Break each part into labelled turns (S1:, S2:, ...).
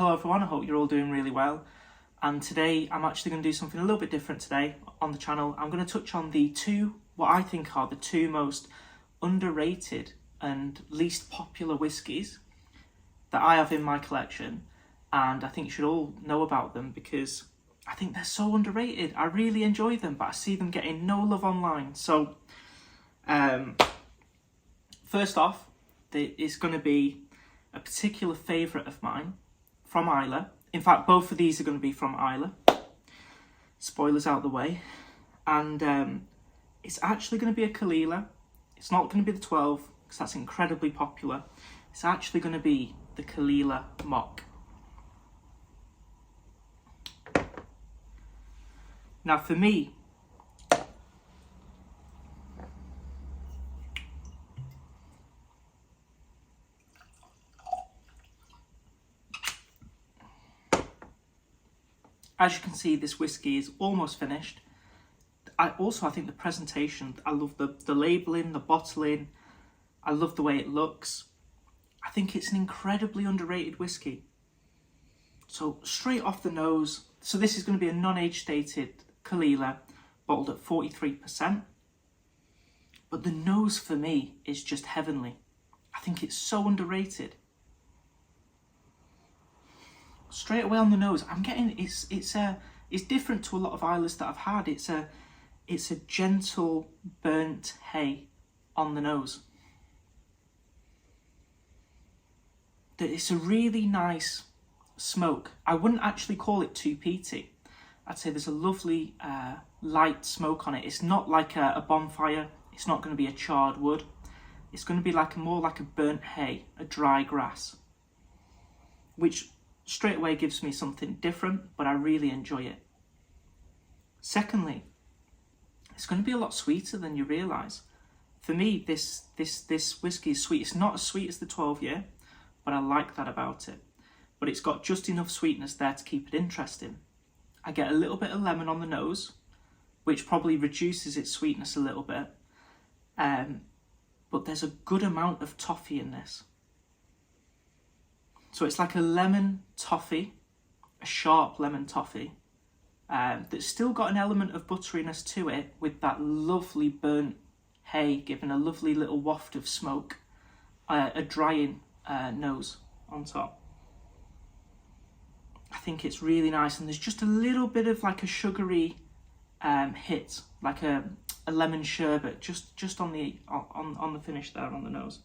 S1: Hello everyone, I hope you're all doing really well. And today I'm actually going to do something a little bit different today on the channel. I'm going to touch on what I think are the two most underrated and least popular whiskies that I have in my collection. And I think you should all know about them because I think they're so underrated. I really enjoy them, but I see them getting no love online. So, first off, it's going to be a particular favourite of mine from Islay. In fact, both of these are going to be from Islay. Spoilers out the way. And it's actually going to be a Kalila. It's not going to be the 12 because that's incredibly popular. It's actually going to be the Kalila Mock. Now for me, as you can see, this whiskey is almost finished. I think the presentation, I love the labelling, the bottling, I love the way it looks. I think it's an incredibly underrated whiskey. So straight off the nose, so this is going to be a non-age stated Kalila, bottled at 43%. But the nose for me is just heavenly. I think it's so underrated. Straight away on the nose, I'm getting it's different to a lot of Isleys that I've had. It's a gentle burnt hay on the nose. It's a really nice smoke. I wouldn't actually call it too peaty. I'd say there's a lovely light smoke on it. It's not like a bonfire. It's not going to be a charred wood. It's going to be more like a burnt hay, a dry grass, which straight away gives me something different, but I really enjoy it. Secondly, it's going to be a lot sweeter than you realise. For me, this whiskey is sweet. It's not as sweet as the 12-year, but I like that about it. But it's got just enough sweetness there to keep it interesting. I get a little bit of lemon on the nose, which probably reduces its sweetness a little bit. But there's a good amount of toffee in this. So it's like a lemon toffee, a sharp lemon toffee, that's still got an element of butteriness to it with that lovely burnt hay giving a lovely little waft of smoke, a drying nose on top. I think it's really nice, and there's just a little bit of like a sugary hit, like a lemon sherbet, just on the finish there on the nose.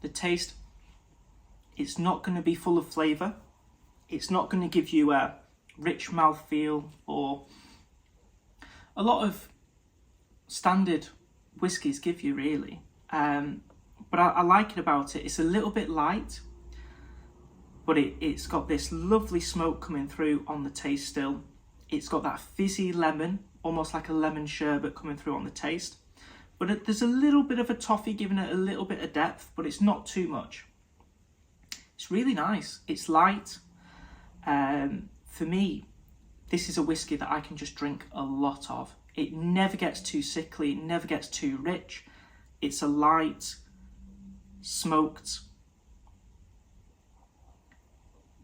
S1: The taste, it's not going to be full of flavour. It's not going to give you a rich mouthfeel or a lot of standard whiskies give you, really. But I like it about it. It's a little bit light, but it's got this lovely smoke coming through on the taste still. It's got that fizzy lemon, almost like a lemon sherbet coming through on the taste. But there's a little bit of a toffee giving it a little bit of depth, but it's not too much. It's really nice. It's light. For me, this is a whiskey that I can just drink a lot of. It never gets too sickly, it never gets too rich. It's a light, smoked,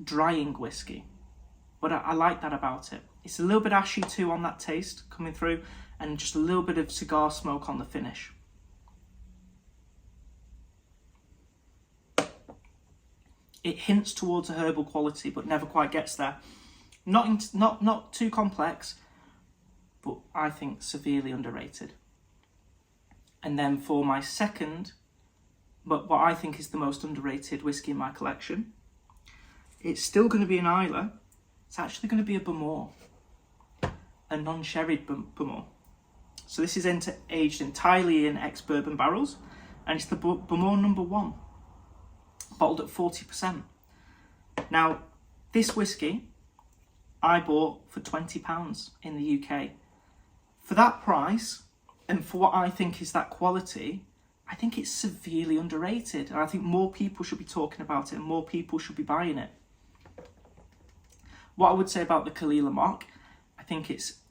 S1: drying whiskey. But I like that about it. It's a little bit ashy too on that taste coming through, and just a little bit of cigar smoke on the finish. It hints towards a herbal quality, but never quite gets there. Not too complex, but I think severely underrated. And then for my second, but what I think is the most underrated whiskey in my collection, it's still going to be an Islay. It's actually going to be a Bowmore, a non-sherried Bowmore. So this is aged entirely in ex-bourbon barrels, and it's the Bowmore No. 1, bottled at 40%. Now, this whiskey I bought for £20 in the UK. For that price, and for what I think is that quality, I think it's severely underrated. And I think more people should be talking about it, and more people should be buying it. What I would say about the Kalila Mock, I think it's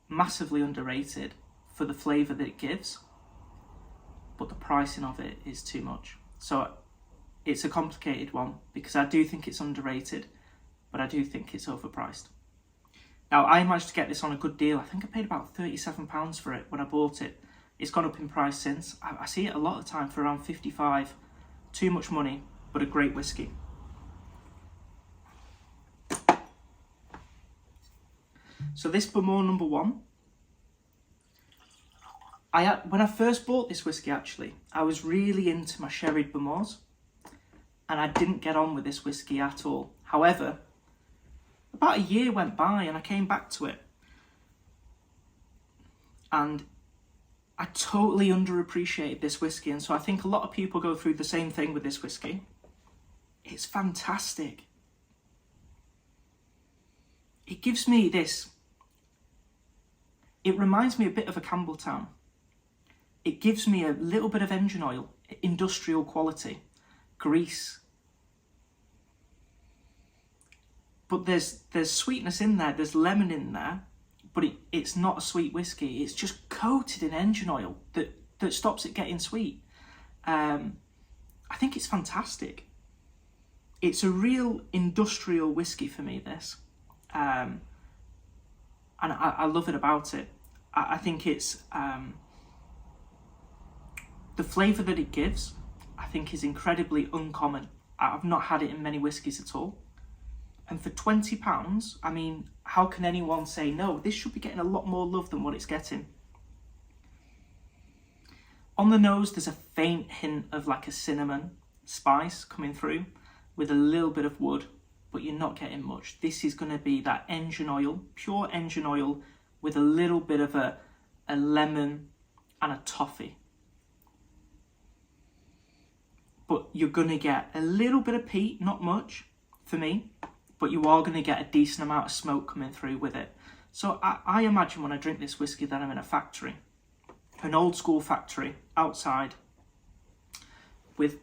S1: massively underrated for the flavour that it gives, but the pricing of it is too much. So it's a complicated one, because I do think it's underrated, but I do think it's overpriced. Now, I managed to get this on a good deal. I think I paid about £37 for it when I bought it. It's gone up in price since. I see it a lot of the time for around 55. Too much money, but a great whiskey. So this Bowmore No. 1, when I first bought this whiskey, actually, I was really into my sherried Bowmores, and I didn't get on with this whiskey at all. However, about a year went by and I came back to it, and I totally underappreciated this whiskey, and so I think a lot of people go through the same thing with this whiskey. It's fantastic. It gives me this. It reminds me a bit of a Campbelltown. It gives me a little bit of engine oil, industrial quality, grease. But there's sweetness in there, there's lemon in there, but it's not a sweet whiskey. It's just coated in engine oil that stops it getting sweet. I think it's fantastic. It's a real industrial whiskey for me, this. And I love it about it. I think it's the flavour that it gives, I think, is incredibly uncommon. I've not had it in many whiskies at all. And for £20, I mean, how can anyone say no? This should be getting a lot more love than what it's getting. On the nose, there's a faint hint of like a cinnamon spice coming through with a little bit of wood, but you're not getting much. This is going to be that engine oil, pure engine oil, with a little bit of a lemon and a toffee. But you're going to get a little bit of peat, not much for me, but you are going to get a decent amount of smoke coming through with it. So I imagine when I drink this whiskey that I'm in a factory, an old school factory outside with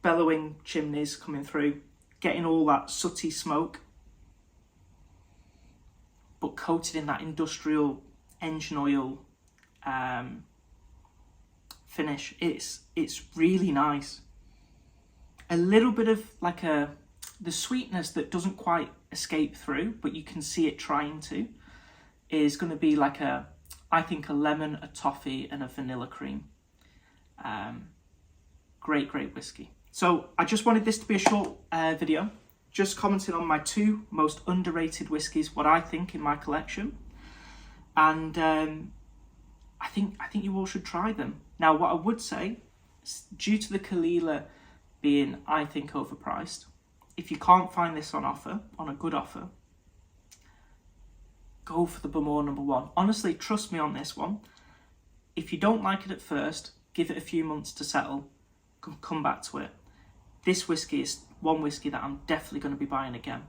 S1: bellowing chimneys coming through, getting all that sooty smoke, but coated in that industrial engine oil finish. It's really nice. A little bit of like the sweetness that doesn't quite escape through, but you can see it trying to, is going to be like I think a lemon, a toffee, and a vanilla cream. Great whiskey. So I just wanted this to be a short video, just commenting on my 2 most underrated whiskies, what I think in my collection, and I think you all should try them. Now, what I would say, due to the Kalila being, I think, overpriced, if you can't find this on offer, on a good offer, go for the Bowmore No. 1. Honestly, trust me on this one. If you don't like it at first, give it a few months to settle, come back to it. This whiskey is one whiskey that I'm definitely going to be buying again.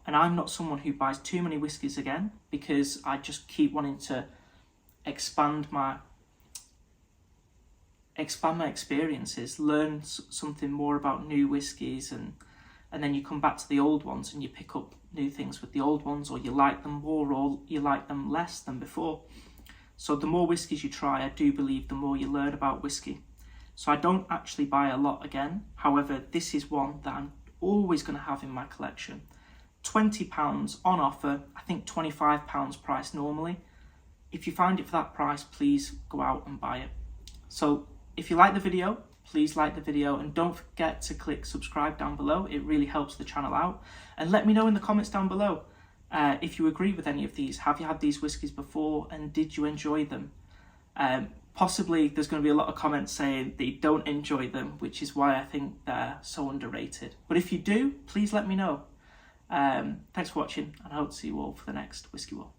S1: And I'm not someone who buys too many whiskies again, because I just keep wanting to expand my experiences, learn something more about new whiskies, and then you come back to the old ones and you pick up new things with the old ones, or you like them more or you like them less than before. So the more whiskies you try, I do believe the more you learn about whiskey. So I don't actually buy a lot again. However, this is one that I'm always going to have in my collection. £20 on offer, I think £25 price normally. If you find it for that price, please go out and buy it. So if you like the video, please like the video, and don't forget to click subscribe down below. It really helps the channel out. And let me know in the comments down below if you agree with any of these. Have you had these whiskies before, and did you enjoy them? Possibly there's going to be a lot of comments saying that you don't enjoy them, which is why I think they're so underrated. But if you do, please let me know. Thanks for watching, and I hope to see you all for the next Whiskey War.